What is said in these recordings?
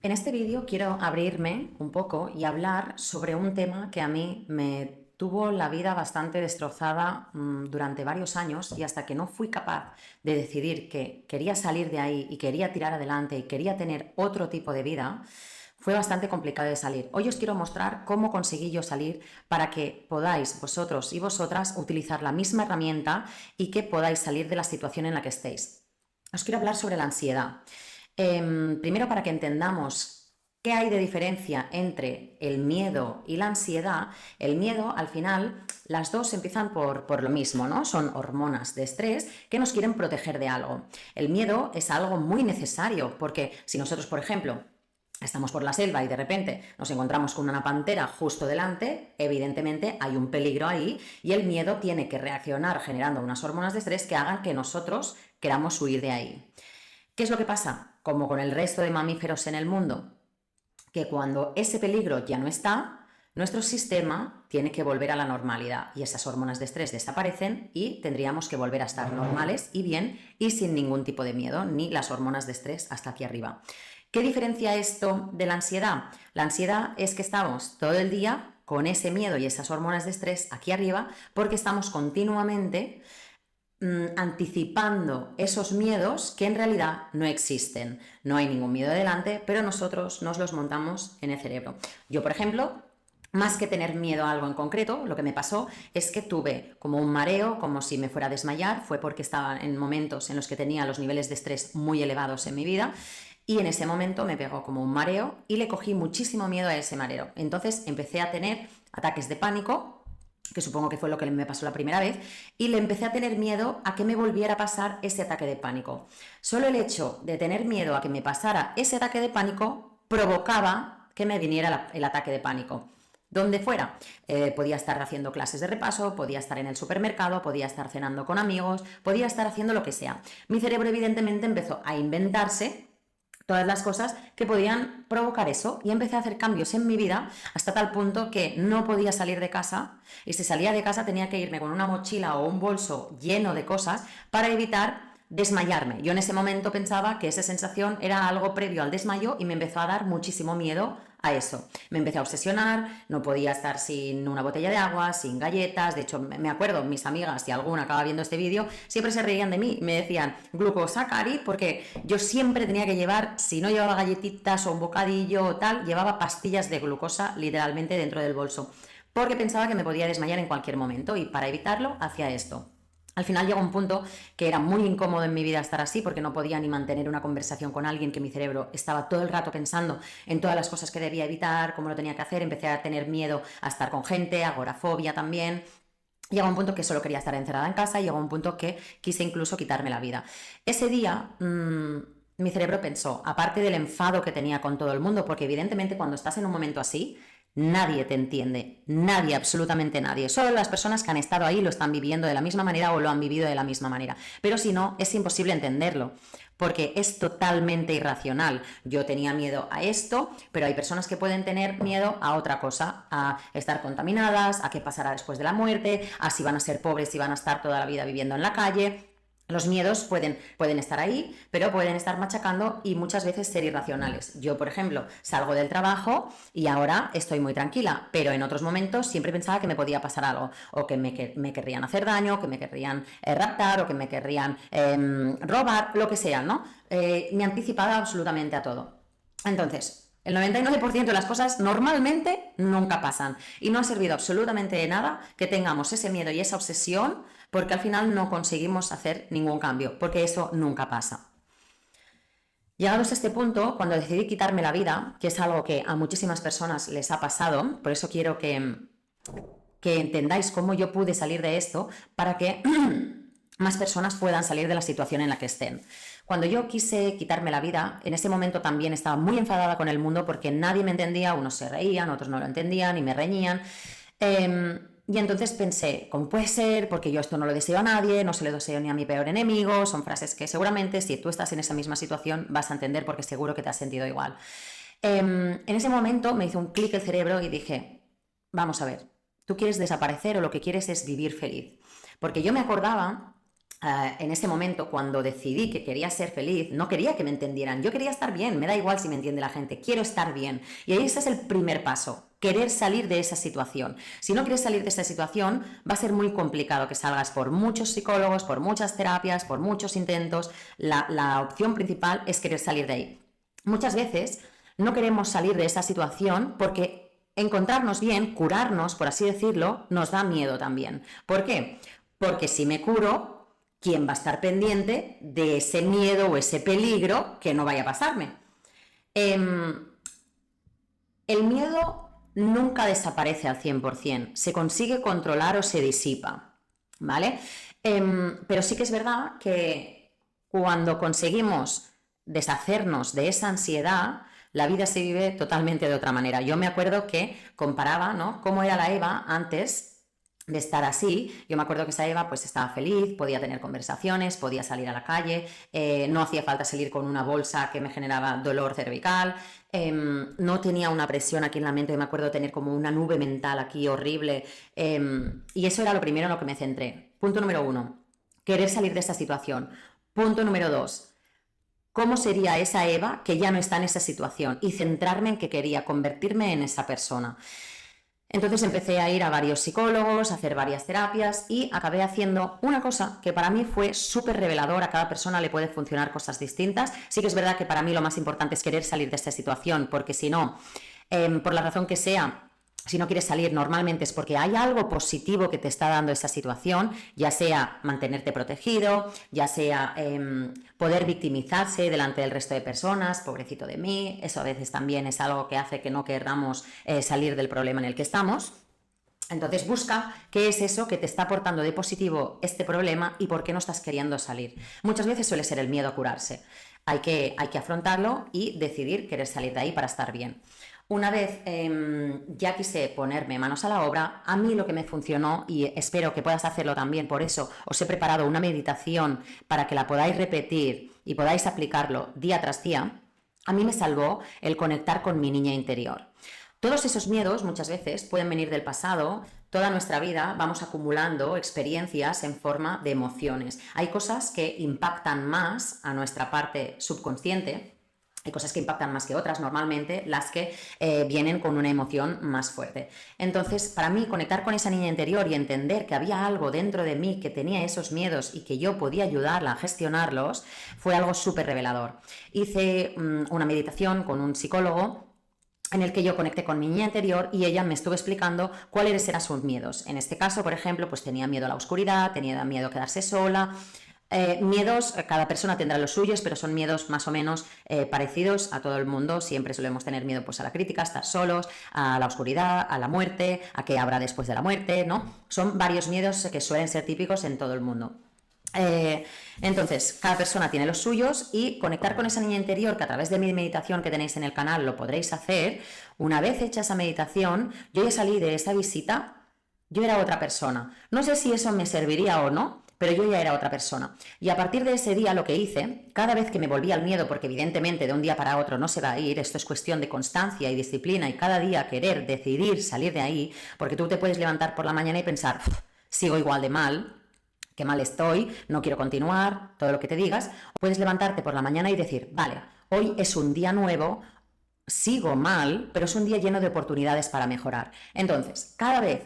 En este vídeo quiero abrirme un poco y hablar sobre un tema que a mí me tuvo la vida bastante destrozada durante varios años, y hasta que no fui capaz de decidir que quería salir de ahí y quería tirar adelante y quería tener otro tipo de vida, fue bastante complicado de salir. Hoy os quiero mostrar cómo conseguí yo salir para que podáis vosotros y vosotras utilizar la misma herramienta y que podáis salir de la situación en la que estéis. Os quiero hablar sobre la ansiedad. Primero, para que entendamos qué hay de diferencia entre el miedo y la ansiedad. El miedo, al final, las dos empiezan por lo mismo, ¿no? Son hormonas de estrés que nos quieren proteger de algo. El miedo es algo muy necesario, porque si nosotros, por ejemplo, estamos por la selva y de repente nos encontramos con una pantera justo delante, evidentemente hay un peligro ahí y el miedo tiene que reaccionar generando unas hormonas de estrés que hagan que nosotros queramos huir de ahí. ¿Qué es lo que pasa? Como con el resto de mamíferos en el mundo, que cuando ese peligro ya no está, nuestro sistema tiene que volver a la normalidad y esas hormonas de estrés desaparecen y tendríamos que volver a estar normales y bien y sin ningún tipo de miedo, ni las hormonas de estrés hasta aquí arriba. ¿Qué diferencia esto de la ansiedad? La ansiedad es que estamos todo el día con ese miedo y esas hormonas de estrés aquí arriba porque estamos continuamente anticipando esos miedos que en realidad no existen. No hay ningún miedo delante, pero nosotros nos los montamos en el cerebro. Yo, por ejemplo, más que tener miedo a algo en concreto, lo que me pasó es que tuve como un mareo, como si me fuera a desmayar. Fue porque estaba en momentos en los que tenía los niveles de estrés muy elevados en mi vida. Y en ese momento me pegó como un mareo y le cogí muchísimo miedo a ese mareo. Entonces empecé a tener ataques de pánico, que supongo que fue lo que me pasó la primera vez, y le empecé a tener miedo a que me volviera a pasar ese ataque de pánico. Solo el hecho de tener miedo a que me pasara ese ataque de pánico provocaba que me viniera el ataque de pánico. Donde fuera, podía estar haciendo clases de repaso, podía estar en el supermercado, podía estar cenando con amigos, podía estar haciendo lo que sea. Mi cerebro evidentemente empezó a inventarse todas las cosas que podían provocar eso, y empecé a hacer cambios en mi vida hasta tal punto que no podía salir de casa, y si salía de casa tenía que irme con una mochila o un bolso lleno de cosas para evitar desmayarme. Yo en ese momento pensaba que esa sensación era algo previo al desmayo y me empezó a dar muchísimo miedo a eso. Me empecé a obsesionar, no podía estar sin una botella de agua, sin galletas. De hecho, me acuerdo, mis amigas, si alguna acaba viendo este vídeo, siempre se reían de mí, me decían glucosa, Cari, porque yo siempre tenía que llevar, si no llevaba galletitas o un bocadillo o tal, llevaba pastillas de glucosa literalmente dentro del bolso, porque pensaba que me podía desmayar en cualquier momento, y para evitarlo hacía esto. Al final llegó un punto que era muy incómodo en mi vida estar así, porque no podía ni mantener una conversación con alguien, que mi cerebro estaba todo el rato pensando en todas las cosas que debía evitar, cómo lo tenía que hacer. Empecé a tener miedo a estar con gente, agorafobia también. Llegó un punto que solo quería estar encerrada en casa, y llegó un punto que quise incluso quitarme la vida. Ese día mi cerebro pensó, aparte del enfado que tenía con todo el mundo, porque evidentemente cuando estás en un momento así, nadie te entiende, nadie, absolutamente nadie. Solo las personas que han estado ahí lo están viviendo de la misma manera o lo han vivido de la misma manera. Pero si no, es imposible entenderlo, porque es totalmente irracional. Yo tenía miedo a esto, pero hay personas que pueden tener miedo a otra cosa, a estar contaminadas, a qué pasará después de la muerte, a si van a ser pobres y van a estar toda la vida viviendo en la calle. Los miedos pueden estar ahí, pero pueden estar machacando y muchas veces ser irracionales. Yo, por ejemplo, salgo del trabajo y ahora estoy muy tranquila, pero en otros momentos siempre pensaba que me podía pasar algo, o que me querrían hacer daño, que me querrían raptar, o que me querrían robar, lo que sea, ¿no? Me anticipaba absolutamente a todo. Entonces, el 99% de las cosas normalmente nunca pasan, y no ha servido absolutamente de nada que tengamos ese miedo y esa obsesión, porque al final no conseguimos hacer ningún cambio, porque eso nunca pasa. Llegados a este punto, cuando decidí quitarme la vida, que es algo que a muchísimas personas les ha pasado, por eso quiero que entendáis cómo yo pude salir de esto, para que más personas puedan salir de la situación en la que estén. Cuando yo quise quitarme la vida, en ese momento también estaba muy enfadada con el mundo, porque nadie me entendía, unos se reían, otros no lo entendían y me reñían. Y entonces pensé, ¿cómo puede ser? Porque yo esto no lo deseo a nadie, no se lo deseo ni a mi peor enemigo. Son frases que seguramente, si tú estás en esa misma situación, vas a entender, porque seguro que te has sentido igual. En ese momento me hizo un clic el cerebro y dije, vamos a ver, ¿tú quieres desaparecer o lo que quieres es vivir feliz? Porque yo me acordaba en ese momento, cuando decidí que quería ser feliz, no quería que me entendieran, yo quería estar bien, me da igual si me entiende la gente, quiero estar bien. Y ahí ese es el primer paso, querer salir de esa situación. Si no quieres salir de esa situación, va a ser muy complicado que salgas por muchos psicólogos, por muchas terapias, por muchos intentos. La opción principal es querer salir de ahí. Muchas veces no queremos salir de esa situación porque encontrarnos bien, curarnos, por así decirlo, nos da miedo también. ¿Por qué? Porque si me curo, ¿quién va a estar pendiente de ese miedo o ese peligro que no vaya a pasarme? El miedo nunca desaparece al 100%, se consigue controlar o se disipa, ¿vale? Pero sí que es verdad que cuando conseguimos deshacernos de esa ansiedad, la vida se vive totalmente de otra manera. Yo me acuerdo que comparaba, ¿no?, cómo era la Eva antes de estar así. Yo me acuerdo que esa Eva pues estaba feliz, podía tener conversaciones, podía salir a la calle, no hacía falta salir con una bolsa que me generaba dolor cervical, no tenía una presión aquí en la mente, me acuerdo tener como una nube mental aquí horrible, y eso era lo primero en lo que me centré. Punto número 1, querer salir de esa situación. Punto número 2, ¿cómo sería esa Eva que ya no está en esa situación? Y centrarme en que quería convertirme en esa persona. Entonces empecé a ir a varios psicólogos, a hacer varias terapias y acabé haciendo una cosa que para mí fue súper reveladora. A cada persona le puede funcionar cosas distintas. Sí que es verdad que para mí lo más importante es querer salir de esta situación, porque si no, por la razón que sea, si no quieres salir, normalmente es porque hay algo positivo que te está dando esa situación, ya sea mantenerte protegido, ya sea poder victimizarse delante del resto de personas, pobrecito de mí, eso a veces también es algo que hace que no queramos salir del problema en el que estamos. Entonces busca qué es eso que te está aportando de positivo este problema y por qué no estás queriendo salir. Muchas veces suele ser el miedo a curarse. Hay que afrontarlo y decidir querer salir de ahí para estar bien. Una vez ya quise ponerme manos a la obra, a mí lo que me funcionó, y espero que puedas hacerlo también, por eso os he preparado una meditación para que la podáis repetir y podáis aplicarlo día tras día, a mí me salvó el conectar con mi niña interior. Todos esos miedos muchas veces pueden venir del pasado. Toda nuestra vida vamos acumulando experiencias en forma de emociones. Hay cosas que impactan más a nuestra parte subconsciente. Hay cosas que impactan más que otras, normalmente las que vienen con una emoción más fuerte. Entonces, para mí, conectar con esa niña interior y entender que había algo dentro de mí que tenía esos miedos y que yo podía ayudarla a gestionarlos, fue algo súper revelador. Hice una meditación con un psicólogo en el que yo conecté con mi niña interior y ella me estuvo explicando cuáles eran sus miedos. En este caso, por ejemplo, pues tenía miedo a la oscuridad, tenía miedo a quedarse sola. Miedos, cada persona tendrá los suyos, pero son miedos más o menos parecidos a todo el mundo. Siempre solemos tener miedo pues a la crítica, a estar solos, a la oscuridad, a la muerte, a qué habrá después de la muerte, ¿no? Son varios miedos que suelen ser típicos en todo el mundo. Entonces, cada persona tiene los suyos y conectar con esa niña interior, que a través de mi meditación que tenéis en el canal lo podréis hacer. Una vez hecha esa meditación, yo ya salí de esa visita, yo era otra persona. No sé si eso me serviría o no, pero yo ya era otra persona. Y a partir de ese día lo que hice, cada vez que me volvía al miedo, porque evidentemente de un día para otro no se va a ir, esto es cuestión de constancia y disciplina y cada día querer decidir salir de ahí, porque tú te puedes levantar por la mañana y pensar, sigo igual de mal, qué mal estoy, no quiero continuar, todo lo que te digas. Puedes levantarte por la mañana y decir, vale, hoy es un día nuevo, sigo mal, pero es un día lleno de oportunidades para mejorar. Entonces, cada vez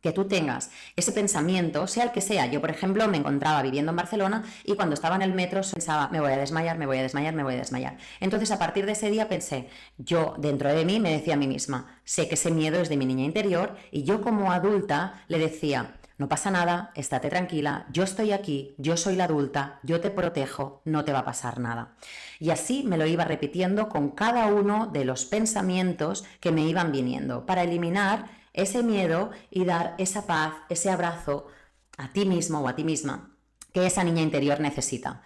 que tú tengas ese pensamiento, sea el que sea. Yo, por ejemplo, me encontraba viviendo en Barcelona y cuando estaba en el metro pensaba, me voy a desmayar, me voy a desmayar, me voy a desmayar. Entonces, a partir de ese día pensé, yo dentro de mí me decía a mí misma, sé que ese miedo es de mi niña interior y yo como adulta le decía, no pasa nada, estate tranquila, yo estoy aquí, yo soy la adulta, yo te protejo, no te va a pasar nada. Y así me lo iba repitiendo con cada uno de los pensamientos que me iban viniendo para eliminar ese miedo y dar esa paz, ese abrazo a ti mismo o a ti misma que esa niña interior necesita.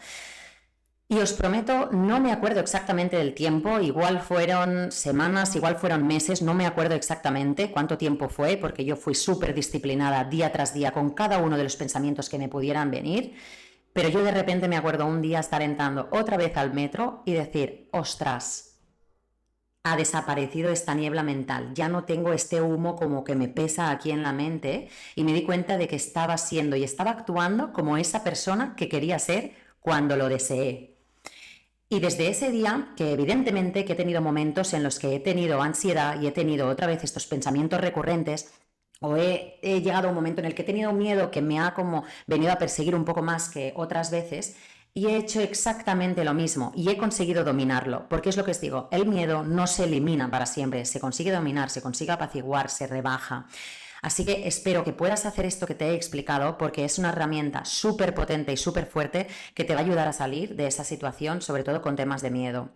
Y os prometo, no me acuerdo exactamente del tiempo, igual fueron semanas, igual fueron meses, no me acuerdo exactamente cuánto tiempo fue, porque yo fui súper disciplinada día tras día con cada uno de los pensamientos que me pudieran venir, pero yo de repente me acuerdo un día estar entrando otra vez al metro y decir, ostras, ha desaparecido esta niebla mental, ya no tengo este humo como que me pesa aquí en la mente y me di cuenta de que estaba siendo y estaba actuando como esa persona que quería ser cuando lo deseé. Y desde ese día, que evidentemente que he tenido momentos en los que he tenido ansiedad y he tenido otra vez estos pensamientos recurrentes, o he llegado a un momento en el que he tenido miedo que me ha como venido a perseguir un poco más que otras veces, y he hecho exactamente lo mismo y he conseguido dominarlo, porque es lo que os digo, el miedo no se elimina para siempre, se consigue dominar, se consigue apaciguar, se rebaja. Así que espero que puedas hacer esto que te he explicado porque es una herramienta súper potente y súper fuerte que te va a ayudar a salir de esa situación, sobre todo con temas de miedo.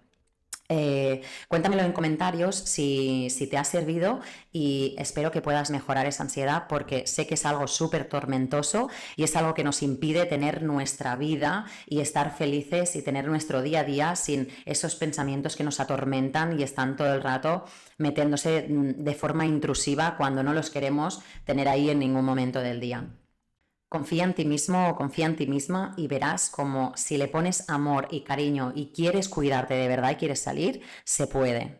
Cuéntamelo en comentarios si te ha servido y espero que puedas mejorar esa ansiedad porque sé que es algo súper tormentoso y es algo que nos impide tener nuestra vida y estar felices y tener nuestro día a día sin esos pensamientos que nos atormentan y están todo el rato metiéndose de forma intrusiva cuando no los queremos tener ahí en ningún momento del día. Confía en ti mismo o confía en ti misma y verás como si le pones amor y cariño y quieres cuidarte de verdad y quieres salir, se puede.